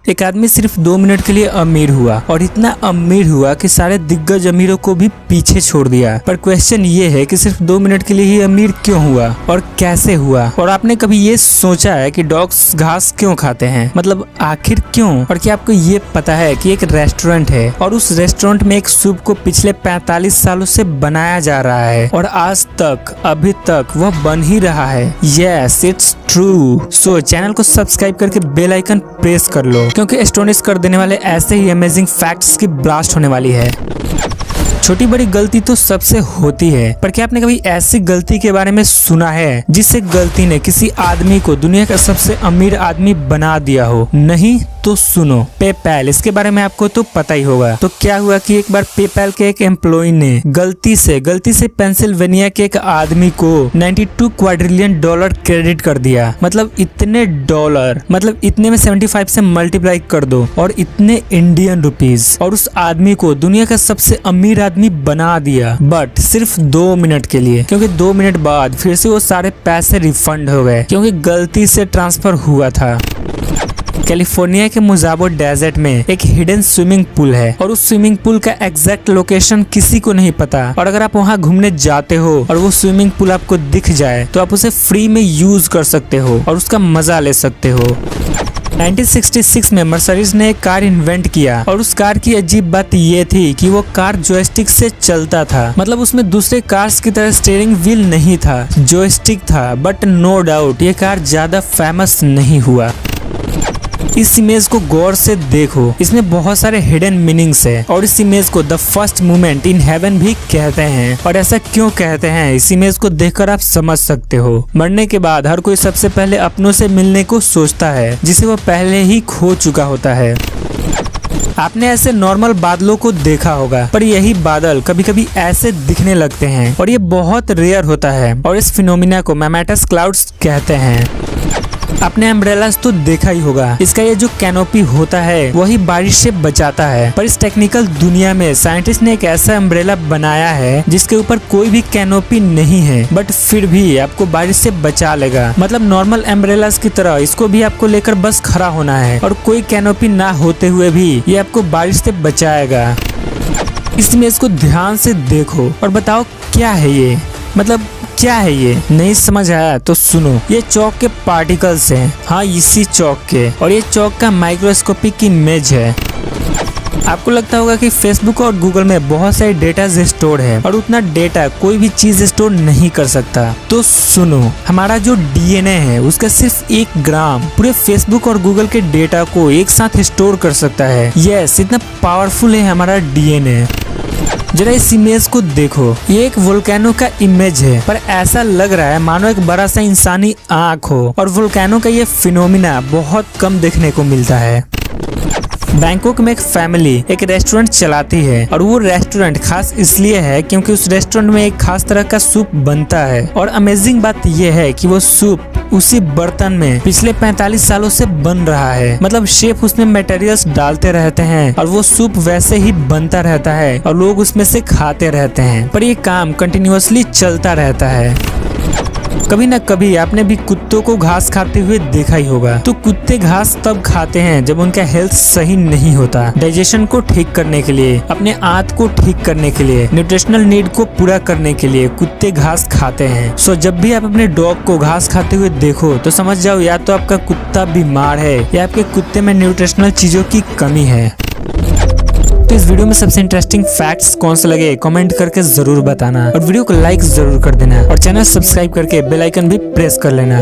एक आदमी सिर्फ 2 मिनट के लिए अमीर हुआ और इतना अमीर हुआ कि सारे दिग्गज अमीरों को भी पीछे छोड़ दिया। पर क्वेश्चन ये है कि सिर्फ 2 मिनट के लिए ही अमीर क्यों हुआ और कैसे हुआ? और आपने कभी ये सोचा है कि डॉग्स घास क्यों खाते हैं? मतलब आखिर क्यों? और क्या आपको ये पता है कि एक रेस्टोरेंट है और उस रेस्टोरेंट में एक सूप को पिछले 45 सालों से बनाया जा रहा है और आज तक अभी तक वह बन ही रहा है। Yes, it's true. So channel को सब्सक्राइब करके बेल आइकन प्रेस कर लो, क्योंकि एस्टोनिश कर देने वाले ऐसे ही अमेजिंग फैक्ट्स की ब्लास्ट होने वाली है। छोटी बड़ी गलती तो सबसे होती है, पर क्या आपने कभी ऐसी गलती के बारे में सुना है जिससे गलती ने किसी आदमी को दुनिया का सबसे अमीर आदमी बना दिया हो? नहीं तो सुनो, पेपैल, इसके बारे में आपको तो पता ही होगा। तो क्या हुआ कि एक बार पेपैल के एक एम्प्लॉय ने गलती से पेंसिल्वेनिया के एक आदमी को $92 क्वाड्रिलियन क्रेडिट कर दिया। मतलब इतने डॉलर, मतलब इतने में 75 से मल्टीप्लाई कर दो और इतने इंडियन रुपीज, और उस आदमी को दुनिया का सबसे अमीर आदमी बना दिया। बट सिर्फ 2 मिनट के लिए, क्योंकि 2 मिनट बाद फिर से वो सारे पैसे रिफंड हो गए, क्योंकि गलती से ट्रांसफर हुआ था। कैलिफोर्निया के मोजाबो डेजर्ट में एक हिडन स्विमिंग पूल है और उस स्विमिंग पूल का एग्जैक्ट लोकेशन किसी को नहीं पता। और अगर आप वहां घूमने जाते हो और वो स्विमिंग पूल आपको दिख जाए तो आप उसे फ्री में यूज कर सकते हो और उसका मजा ले सकते हो। 1966 में मर्सिडीज ने एक कार इन्वेंट किया और उस कार की अजीब बात ये थी कि वो कार जॉयस्टिक से चलता था। मतलब उसमें दूसरे कार्स की तरह स्टीयरिंग व्हील नहीं था, जॉयस्टिक था। बट नो डाउट ये कार ज्यादा फेमस नहीं हुआ। इस इमेज को गौर से देखो, इसमें बहुत सारे हिडन मीनिंग्स है और इस इमेज को the first moment in heaven भी कहते हैं। और ऐसा क्यों कहते हैं, इस इमेज को देखकर आप समझ सकते हो। मरने के बाद हर कोई सबसे पहले अपनों से मिलने को सोचता है जिसे वो पहले ही खो चुका होता है। आपने ऐसे नॉर्मल बादलों को देखा होगा, पर यही बादल कभी कभी ऐसे दिखने लगते हैं और ये बहुत रेयर होता है और इस फिनोमिना को मैमेटस क्लाउड्स कहते हैं। आपने अम्ब्रेलास तो देखा ही होगा, इसका ये जो कैनोपी होता है वही बारिश से बचाता है। पर इस टेक्निकल दुनिया में साइंटिस्ट ने एक ऐसा अम्ब्रेला बनाया है जिसके ऊपर कोई भी कैनोपी नहीं है, बट फिर भी आपको बारिश से बचा लेगा। मतलब नॉर्मल अम्ब्रेलास की तरह इसको भी आपको लेकर बस खड़ा होना है और कोई कैनोपी ना होते हुए भी ये आपको बारिश से बचाएगा। इस इमेज को ध्यान से देखो और बताओ क्या है ये, मतलब क्या है ये? नहीं समझ आया तो सुनो, ये चौक के पार्टिकल्स हैं। हाँ, इसी चौक के, और ये चौक का माइक्रोस्कोपिक इमेज है। आपको लगता होगा कि फेसबुक और गूगल में बहुत सारे डेटा स्टोर है और उतना डेटा कोई भी चीज स्टोर नहीं कर सकता। तो सुनो, हमारा जो डीएनए है उसका सिर्फ 1 ग्राम पूरे फेसबुक और गूगल के डेटा को एक साथ स्टोर कर सकता है। यस, इतना पावरफुल है हमारा डीएनए। जरा इस इमेज को देखो, ये एक वोल्केनो का इमेज है, पर ऐसा लग रहा है मानो एक बड़ा सा इंसानी आँख हो। और वोल्केनो का ये फिनोमिना बहुत कम देखने को मिलता है। बैंकॉक में एक फैमिली एक रेस्टोरेंट चलाती है और वो रेस्टोरेंट खास इसलिए है क्योंकि उस रेस्टोरेंट में एक खास तरह का सूप बनता है। और अमेजिंग बात ये है कि वो सूप उसी बर्तन में पिछले 45 सालों से बन रहा है। मतलब शेफ उसमें मटेरियल्स डालते रहते हैं और वो सूप वैसे ही बनता रहता है और लोग उसमें से खाते रहते हैं। पर ये काम कंटिन्यूअसली चलता रहता है। कभी ना कभी आपने भी कुत्तों को घास खाते हुए देखा ही होगा। तो कुत्ते घास तब खाते हैं जब उनका हेल्थ सही नहीं होता। डाइजेशन को ठीक करने के लिए, अपने आंत को ठीक करने के लिए, न्यूट्रिशनल नीड को पूरा करने के लिए कुत्ते घास खाते हैं। सो जब भी आप अपने डॉग को घास खाते हुए देखो तो समझ जाओ या तो आपका कुत्ता बीमार है या आपके कुत्ते में न्यूट्रिशनल चीजों की कमी है। तो इस वीडियो में सबसे इंटरेस्टिंग फैक्ट्स कौन से लगे कमेंट करके जरूर बताना और वीडियो को लाइक जरूर कर देना और चैनल सब्सक्राइब करके बेल आइकन भी प्रेस कर लेना।